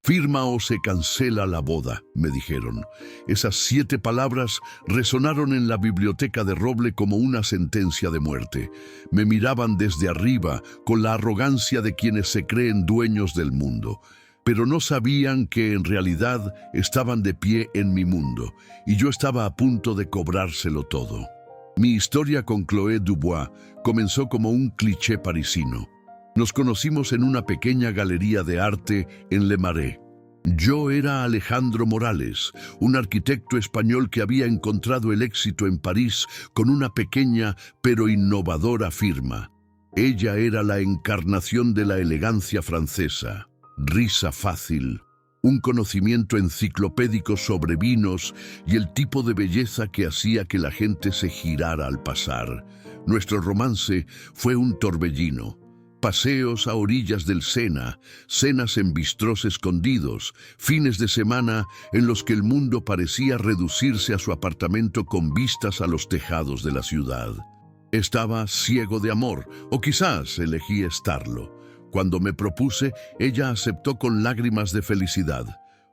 «Firma o se cancela la boda», me dijeron. Esas 7 palabras resonaron en la biblioteca de roble como una sentencia de muerte. Me miraban desde arriba con la arrogancia de quienes se creen dueños del mundo, pero no sabían que en realidad estaban de pie en mi mundo, y yo estaba a punto de cobrárselo todo. Mi historia con Chloé Dubois comenzó como un cliché parisino. Nos conocimos en una pequeña galería de arte en Le Marais. Yo era Alejandro Morales, un arquitecto español que había encontrado el éxito en París con una pequeña pero innovadora firma. Ella era la encarnación de la elegancia francesa, risa fácil, un conocimiento enciclopédico sobre vinos y el tipo de belleza que hacía que la gente se girara al pasar. Nuestro romance fue un torbellino. Paseos a orillas del Sena, cenas en bistrós escondidos, fines de semana en los que el mundo parecía reducirse a su apartamento con vistas a los tejados de la ciudad. Estaba ciego de amor, o quizás elegí estarlo. Cuando me propuse, ella aceptó con lágrimas de felicidad.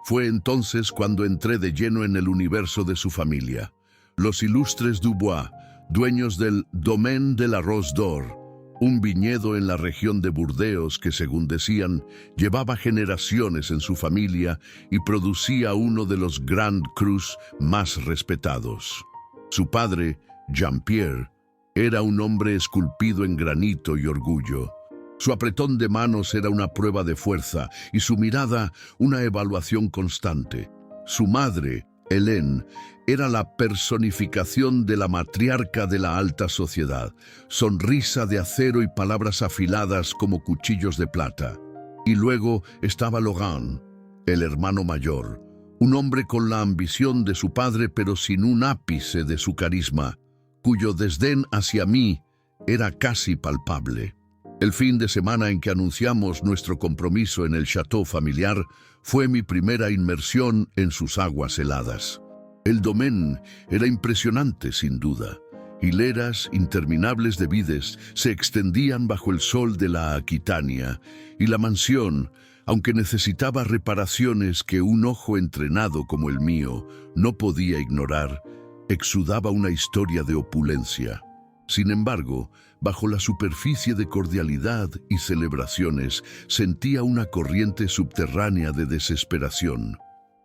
Fue entonces cuando entré de lleno en el universo de su familia. Los ilustres Dubois, dueños del Domaine de la Rose d'Or, un viñedo en la región de Burdeos que, según decían, llevaba generaciones en su familia y producía uno de los Grand Crus más respetados. Su padre, Jean-Pierre, era un hombre esculpido en granito y orgullo. Su apretón de manos era una prueba de fuerza y su mirada una evaluación constante. Su madre, Hélène, era la personificación de la matriarca de la alta sociedad, sonrisa de acero y palabras afiladas como cuchillos de plata. Y luego estaba Laurent, el hermano mayor, un hombre con la ambición de su padre pero sin un ápice de su carisma, cuyo desdén hacia mí era casi palpable. El fin de semana en que anunciamos nuestro compromiso en el château familiar fue mi primera inmersión en sus aguas heladas. El domaine era impresionante, sin duda. Hileras interminables de vides se extendían bajo el sol de la Aquitania, y la mansión, aunque necesitaba reparaciones que un ojo entrenado como el mío no podía ignorar, exudaba una historia de opulencia. Sin embargo, bajo la superficie de cordialidad y celebraciones, sentía una corriente subterránea de desesperación.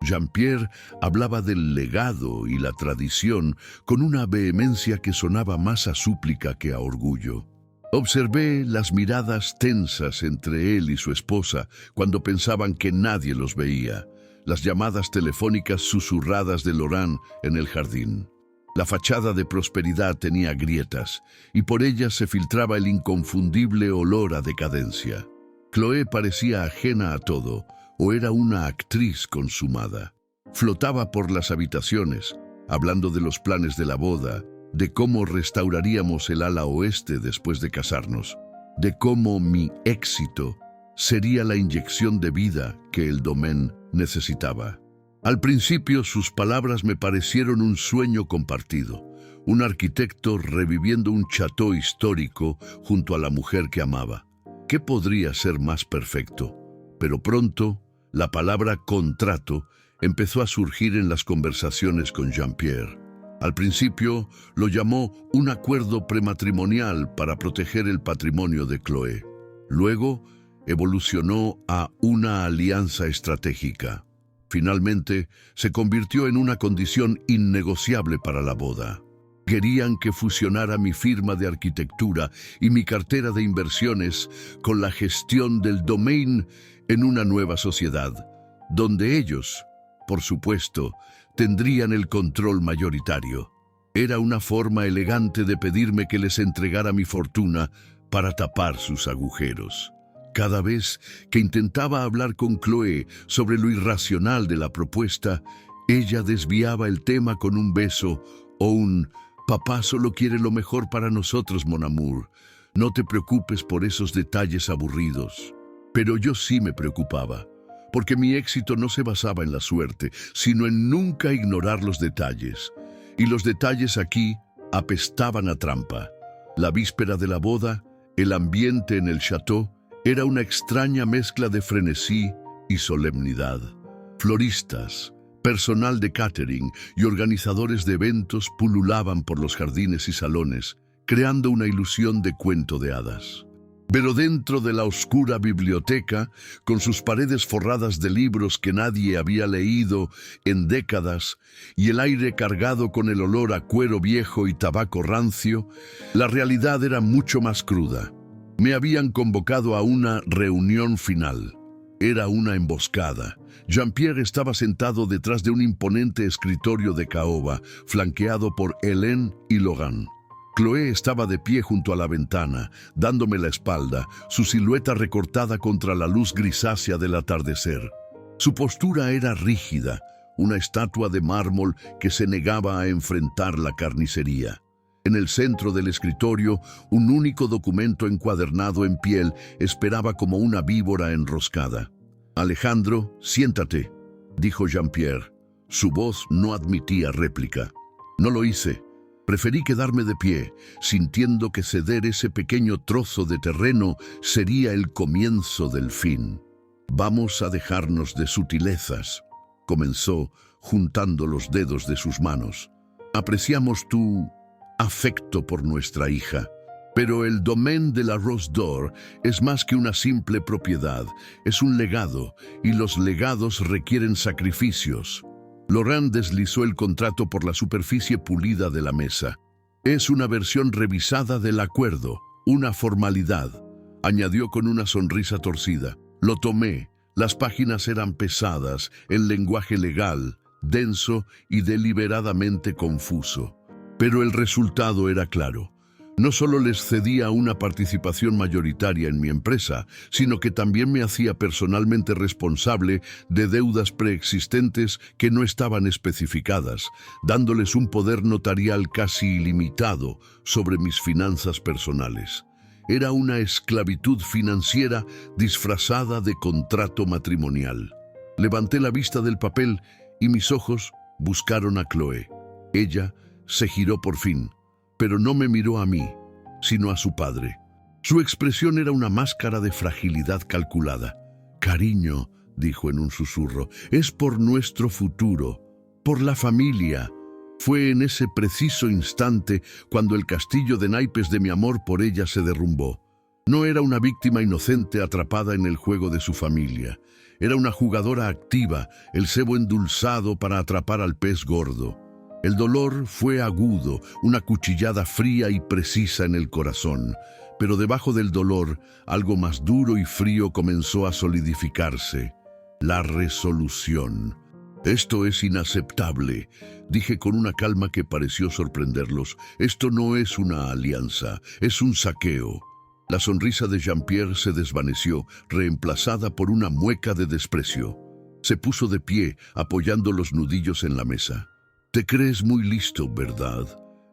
Jean-Pierre hablaba del legado y la tradición con una vehemencia que sonaba más a súplica que a orgullo. Observé las miradas tensas entre él y su esposa cuando pensaban que nadie los veía, las llamadas telefónicas susurradas de Laurent en el jardín. La fachada de prosperidad tenía grietas, y por ellas se filtraba el inconfundible olor a decadencia. Chloé parecía ajena a todo, o era una actriz consumada. Flotaba por las habitaciones, hablando de los planes de la boda, de cómo restauraríamos el ala oeste después de casarnos, de cómo mi éxito sería la inyección de vida que el domaine necesitaba. Al principio sus palabras me parecieron un sueño compartido, un arquitecto reviviendo un château histórico junto a la mujer que amaba. ¿Qué podría ser más perfecto? Pero pronto, la palabra contrato empezó a surgir en las conversaciones con Jean-Pierre. Al principio lo llamó un acuerdo prematrimonial para proteger el patrimonio de Chloé. Luego evolucionó a una alianza estratégica. Finalmente, se convirtió en una condición innegociable para la boda. Querían que fusionara mi firma de arquitectura y mi cartera de inversiones con la gestión del domaine en una nueva sociedad, donde ellos, por supuesto, tendrían el control mayoritario. Era una forma elegante de pedirme que les entregara mi fortuna para tapar sus agujeros. Cada vez que intentaba hablar con Chloé sobre lo irracional de la propuesta, ella desviaba el tema con un beso o un «Papá solo quiere lo mejor para nosotros, mon amour. No te preocupes por esos detalles aburridos». Pero yo sí me preocupaba, porque mi éxito no se basaba en la suerte, sino en nunca ignorar los detalles. Y los detalles aquí apestaban a trampa. La víspera de la boda, el ambiente en el château era una extraña mezcla de frenesí, y solemnidad. Floristas, personal de catering y organizadores de eventos pululaban por los jardines y salones, creando una ilusión de cuento de hadas. Pero dentro de la oscura biblioteca, con sus paredes forradas de libros que nadie había leído en décadas y el aire cargado con el olor a cuero viejo y tabaco rancio, la realidad era mucho más cruda. Me habían convocado a una reunión final. Era una emboscada. Jean-Pierre estaba sentado detrás de un imponente escritorio de caoba, flanqueado por Hélène y Laurent. Chloé estaba de pie junto a la ventana, dándome la espalda, su silueta recortada contra la luz grisácea del atardecer. Su postura era rígida, una estatua de mármol que se negaba a enfrentar la carnicería. En el centro del escritorio, un único documento encuadernado en piel esperaba como una víbora enroscada. «Alejandro, siéntate», dijo Jean-Pierre. Su voz no admitía réplica. No lo hice. Preferí quedarme de pie, sintiendo que ceder ese pequeño trozo de terreno sería el comienzo del fin. «Vamos a dejarnos de sutilezas», comenzó, juntando los dedos de sus manos. «Apreciamos tu afecto por nuestra hija. Pero el domaine de la Rose d'Or es más que una simple propiedad, es un legado, y los legados requieren sacrificios». Laurent deslizó el contrato por la superficie pulida de la mesa. «Es una versión revisada del acuerdo, una formalidad», añadió con una sonrisa torcida. Lo tomé. Las páginas eran pesadas, el lenguaje legal, denso y deliberadamente confuso. Pero el resultado era claro. No solo les cedía una participación mayoritaria en mi empresa, sino que también me hacía personalmente responsable de deudas preexistentes que no estaban especificadas, dándoles un poder notarial casi ilimitado sobre mis finanzas personales. Era una esclavitud financiera disfrazada de contrato matrimonial. Levanté la vista del papel y mis ojos buscaron a Chloé. Ella se giró por fin, pero no me miró a mí, sino a su padre. Su expresión era una máscara de fragilidad calculada. «Cariño», dijo en un susurro, «es por nuestro futuro, por la familia». Fue en ese preciso instante cuando el castillo de naipes de mi amor por ella se derrumbó. No era una víctima inocente atrapada en el juego de su familia. Era una jugadora activa, el cebo endulzado para atrapar al pez gordo. El dolor fue agudo, una cuchillada fría y precisa en el corazón. Pero debajo del dolor, algo más duro y frío comenzó a solidificarse. La resolución. «Esto es inaceptable», dije con una calma que pareció sorprenderlos. «Esto no es una alianza, es un saqueo». La sonrisa de Jean-Pierre se desvaneció, reemplazada por una mueca de desprecio. Se puso de pie, apoyando los nudillos en la mesa. «Te crees muy listo, ¿verdad?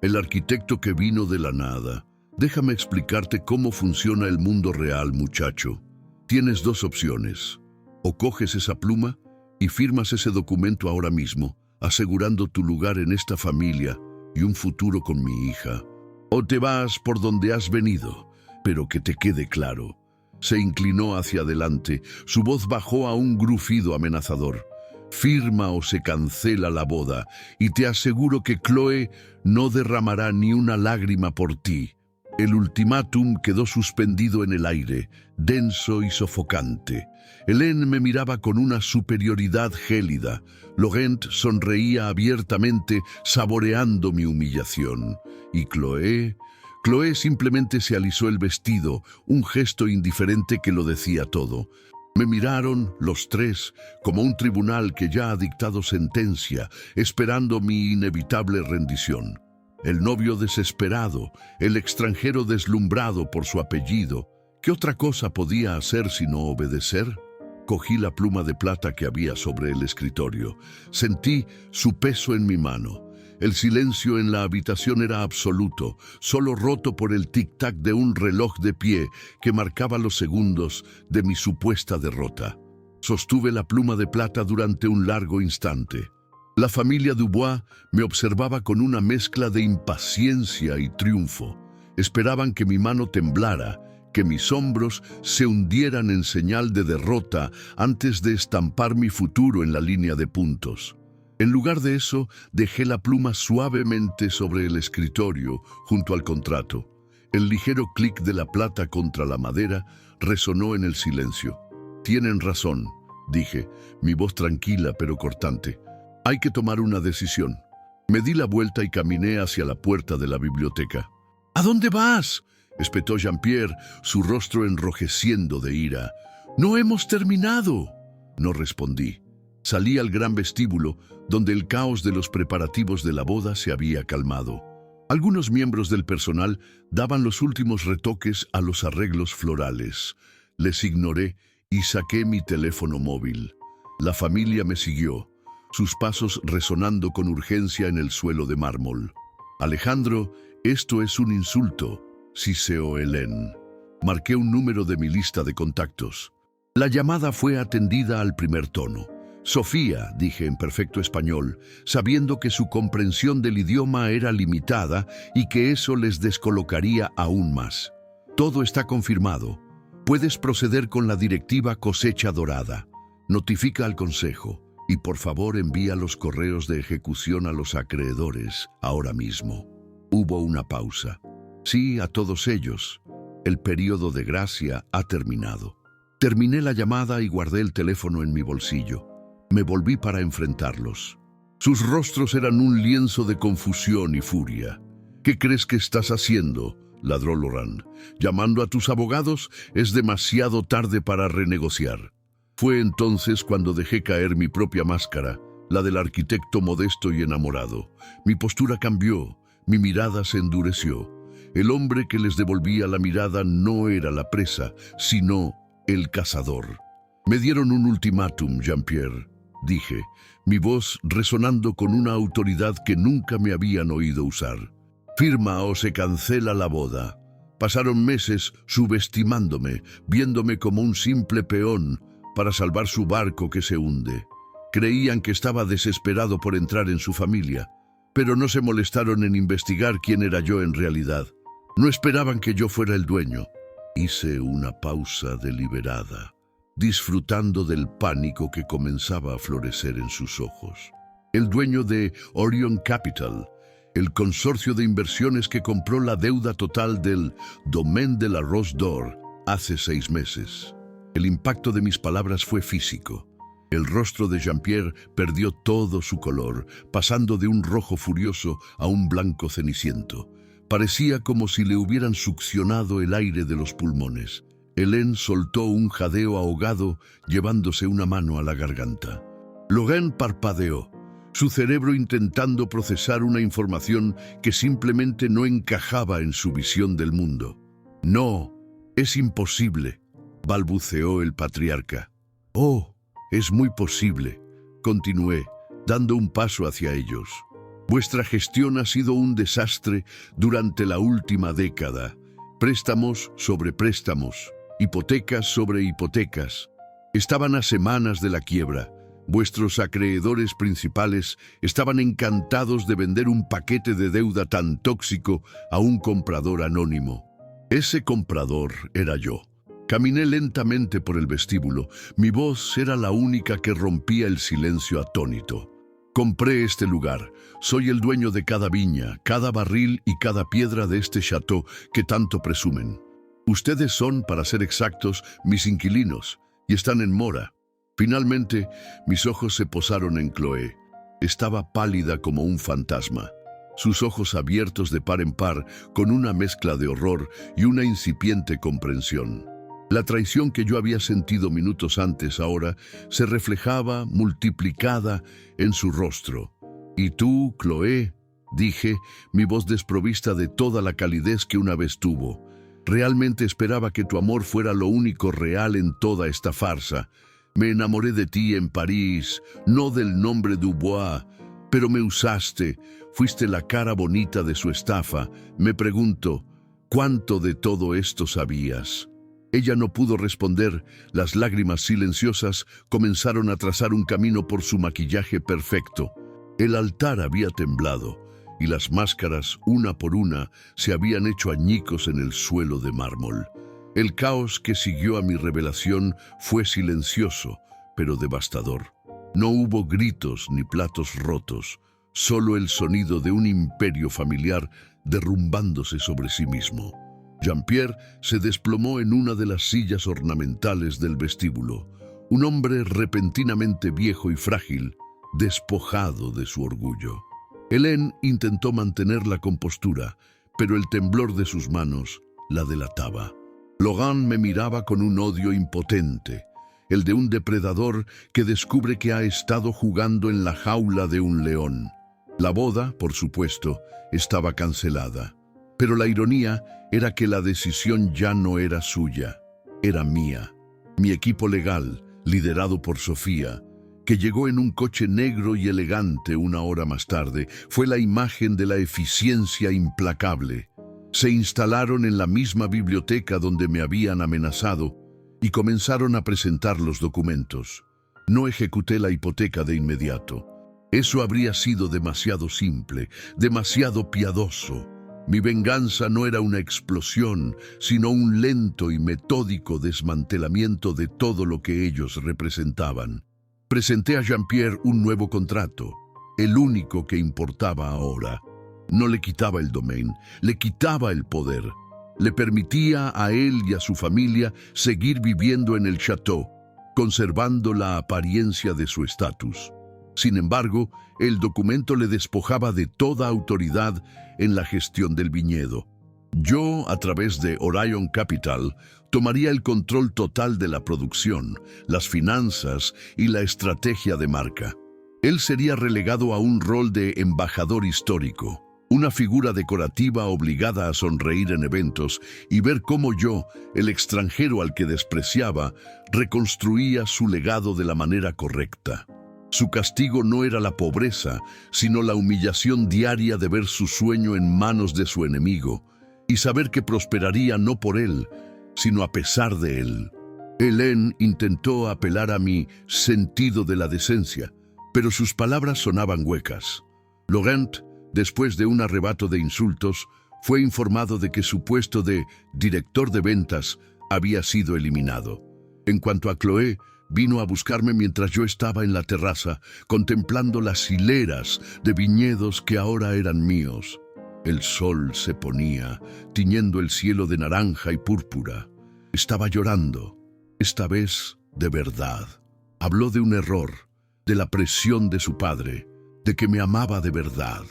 El arquitecto que vino de la nada. Déjame explicarte cómo funciona el mundo real, muchacho. Tienes dos opciones. O coges esa pluma y firmas ese documento ahora mismo, asegurando tu lugar en esta familia y un futuro con mi hija. O te vas por donde has venido, pero que te quede claro». Se inclinó hacia adelante, su voz bajó a un grufido amenazador. «Firma o se cancela la boda, y te aseguro que Chloé no derramará ni una lágrima por ti». El ultimátum quedó suspendido en el aire, denso y sofocante. Hélène me miraba con una superioridad gélida. Laurent sonreía abiertamente, saboreando mi humillación. Y Chloé simplemente se alisó el vestido, un gesto indiferente que lo decía todo. Me miraron, los tres, como un tribunal que ya ha dictado sentencia, esperando mi inevitable rendición. El novio desesperado, el extranjero deslumbrado por su apellido. ¿Qué otra cosa podía hacer sino obedecer? Cogí la pluma de plata que había sobre el escritorio. Sentí su peso en mi mano. El silencio en la habitación era absoluto, solo roto por el tic-tac de un reloj de pie que marcaba los segundos de mi supuesta derrota. Sostuve la pluma de plata durante un largo instante. La familia Dubois me observaba con una mezcla de impaciencia y triunfo. Esperaban que mi mano temblara, que mis hombros se hundieran en señal de derrota antes de estampar mi futuro en la línea de puntos. En lugar de eso, dejé la pluma suavemente sobre el escritorio, junto al contrato. El ligero clic de la plata contra la madera resonó en el silencio. «Tienen razón», dije, mi voz tranquila pero cortante. «Hay que tomar una decisión». Me di la vuelta y caminé hacia la puerta de la biblioteca. «¿A dónde vas?», espetó Jean-Pierre, su rostro enrojeciendo de ira. «¡No hemos terminado!». No respondí. Salí al gran vestíbulo, donde el caos de los preparativos de la boda se había calmado. Algunos miembros del personal daban los últimos retoques a los arreglos florales. Les ignoré y saqué mi teléfono móvil. La familia me siguió, sus pasos resonando con urgencia en el suelo de mármol. «Alejandro, esto es un insulto», siseó Hélène. Marqué un número de mi lista de contactos. La llamada fue atendida al primer tono. «Sofía», dije en perfecto español, sabiendo que su comprensión del idioma era limitada y que eso les descolocaría aún más. «Todo está confirmado. Puedes proceder con la directiva cosecha dorada. Notifica al consejo y por favor envía los correos de ejecución a los acreedores ahora mismo». Hubo una pausa. «Sí, a todos ellos. El periodo de gracia ha terminado». Terminé la llamada y guardé el teléfono en mi bolsillo. Me volví para enfrentarlos. Sus rostros eran un lienzo de confusión y furia. «¿Qué crees que estás haciendo?», ladró Laurent. «¿Llamando a tus abogados? Es demasiado tarde para renegociar». Fue entonces cuando dejé caer mi propia máscara, la del arquitecto modesto y enamorado. Mi postura cambió, mi mirada se endureció. El hombre que les devolvía la mirada no era la presa, sino el cazador. «Me dieron un ultimátum, Jean-Pierre», dije, mi voz resonando con una autoridad que nunca me habían oído usar. «Firma o se cancela la boda». Pasaron meses subestimándome, viéndome como un simple peón para salvar su barco que se hunde. Creían que estaba desesperado por entrar en su familia, pero no se molestaron en investigar quién era yo en realidad. No esperaban que yo fuera el dueño. Hice una pausa deliberada, disfrutando del pánico que comenzaba a florecer en sus ojos. El dueño de Orion Capital, el consorcio de inversiones que compró la deuda total del Domaine de la Rose d'Or hace 6 meses. El impacto de mis palabras fue físico. El rostro de Jean-Pierre perdió todo su color, pasando de un rojo furioso a un blanco ceniciento. Parecía como si le hubieran succionado el aire de los pulmones. Hélène soltó un jadeo ahogado, llevándose una mano a la garganta. Laurent parpadeó, su cerebro intentando procesar una información que simplemente no encajaba en su visión del mundo. «No, es imposible», balbuceó el patriarca. «Oh, es muy posible», continué, dando un paso hacia ellos. «Vuestra gestión ha sido un desastre durante la última década. Préstamos sobre préstamos, hipotecas sobre hipotecas. Estaban a semanas de la quiebra. Vuestros acreedores principales estaban encantados de vender un paquete de deuda tan tóxico a un comprador anónimo. Ese comprador era yo». Caminé lentamente por el vestíbulo. Mi voz era la única que rompía el silencio atónito. «Compré este lugar. Soy el dueño de cada viña, cada barril y cada piedra de este chateau que tanto presumen. Ustedes son, para ser exactos, mis inquilinos y están en mora». Finalmente, mis ojos se posaron en Chloé. Estaba pálida como un fantasma, sus ojos abiertos de par en par, con una mezcla de horror y una incipiente comprensión. La traición que yo había sentido minutos antes ahora se reflejaba, multiplicada, en su rostro. «¿Y tú, Chloé?», dije, mi voz desprovista de toda la calidez que una vez tuvo. «Realmente esperaba que tu amor fuera lo único real en toda esta farsa. Me enamoré de ti en París, no del nombre Dubois, pero me usaste, fuiste la cara bonita de su estafa. Me pregunto, ¿cuánto de todo esto sabías?». Ella no pudo responder. Las lágrimas silenciosas comenzaron a trazar un camino por su maquillaje perfecto. El altar había temblado y las máscaras, una por una, se habían hecho añicos en el suelo de mármol. El caos que siguió a mi revelación fue silencioso, pero devastador. No hubo gritos ni platos rotos, solo el sonido de un imperio familiar derrumbándose sobre sí mismo. Jean-Pierre se desplomó en una de las sillas ornamentales del vestíbulo, un hombre repentinamente viejo y frágil, despojado de su orgullo. Hélène intentó mantener la compostura, pero el temblor de sus manos la delataba. Laurent me miraba con un odio impotente, el de un depredador que descubre que ha estado jugando en la jaula de un león. La boda, por supuesto, estaba cancelada, pero la ironía era que la decisión ya no era suya, era mía. Mi equipo legal, liderado por Sofía, que llegó en un coche negro y elegante una hora más tarde, fue la imagen de la eficiencia implacable. Se instalaron en la misma biblioteca donde me habían amenazado y comenzaron a presentar los documentos. No ejecuté la hipoteca de inmediato. Eso habría sido demasiado simple, demasiado piadoso. Mi venganza no era una explosión, sino un lento y metódico desmantelamiento de todo lo que ellos representaban. Presenté a Jean-Pierre un nuevo contrato, el único que importaba ahora. No le quitaba el domain, le quitaba el poder. Le permitía a él y a su familia seguir viviendo en el château, conservando la apariencia de su estatus. Sin embargo, el documento le despojaba de toda autoridad en la gestión del viñedo. Yo, a través de Orion Capital, tomaría el control total de la producción, las finanzas y la estrategia de marca. Él sería relegado a un rol de embajador histórico, una figura decorativa obligada a sonreír en eventos y ver cómo yo, el extranjero al que despreciaba, reconstruía su legado de la manera correcta. Su castigo no era la pobreza, sino la humillación diaria de ver su sueño en manos de su enemigo y saber que prosperaría no por él, sino a pesar de él. Hélène intentó apelar a mi sentido de la decencia, pero sus palabras sonaban huecas. Laurent, después de un arrebato de insultos, fue informado de que su puesto de director de ventas había sido eliminado. En cuanto a Chloé, vino a buscarme mientras yo estaba en la terraza, contemplando las hileras de viñedos que ahora eran míos. El sol se ponía, tiñendo el cielo de naranja y púrpura. Estaba llorando, esta vez de verdad. Habló de un error, de la presión de su padre, de que me amaba de verdad.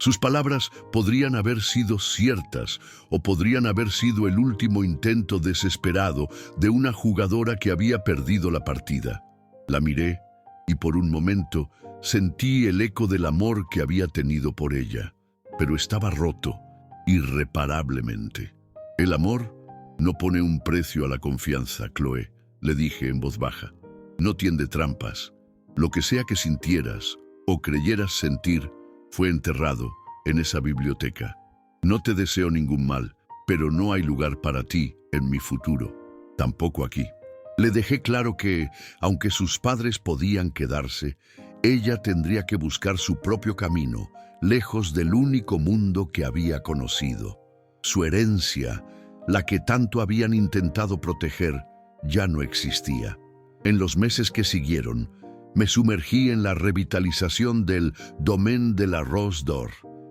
Sus palabras podrían haber sido ciertas o podrían haber sido el último intento desesperado de una jugadora que había perdido la partida. La miré y por un momento sentí el eco del amor que había tenido por ella, pero estaba roto, irreparablemente. El amor no pone un precio a la confianza, Chloé, le dije en voz baja. No tiende trampas. Lo que sea que sintieras o creyeras sentir fue enterrado en esa biblioteca. No te deseo ningún mal, pero no hay lugar para ti en mi futuro, tampoco aquí. Le dejé claro que, aunque sus padres podían quedarse, ella tendría que buscar su propio camino, lejos del único mundo que había conocido. Su herencia, la que tanto habían intentado proteger, ya no existía. En los meses que siguieron, me sumergí en la revitalización del Domaine de la Rose d'Or.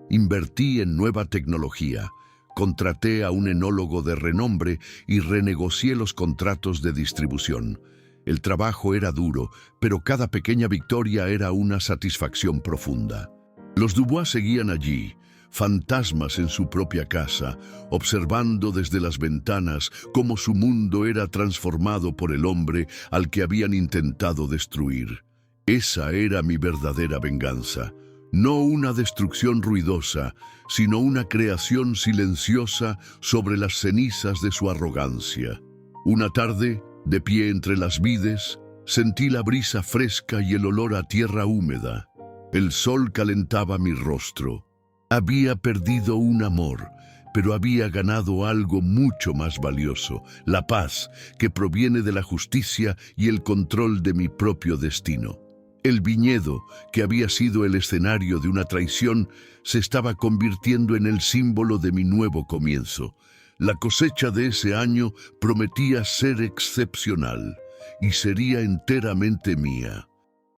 Invertí en nueva tecnología, contraté a un enólogo de renombre y renegocié los contratos de distribución. El trabajo era duro, pero cada pequeña victoria era una satisfacción profunda. Los Dubois seguían allí, fantasmas en su propia casa, observando desde las ventanas cómo su mundo era transformado por el hombre al que habían intentado destruir. Esa era mi verdadera venganza. No una destrucción ruidosa, sino una creación silenciosa sobre las cenizas de su arrogancia. Una tarde, de pie entre las vides, sentí la brisa fresca y el olor a tierra húmeda. El sol calentaba mi rostro. Había perdido un amor, pero había ganado algo mucho más valioso, la paz que proviene de la justicia y el control de mi propio destino. El viñedo, que había sido el escenario de una traición, se estaba convirtiendo en el símbolo de mi nuevo comienzo. La cosecha de ese año prometía ser excepcional y sería enteramente mía.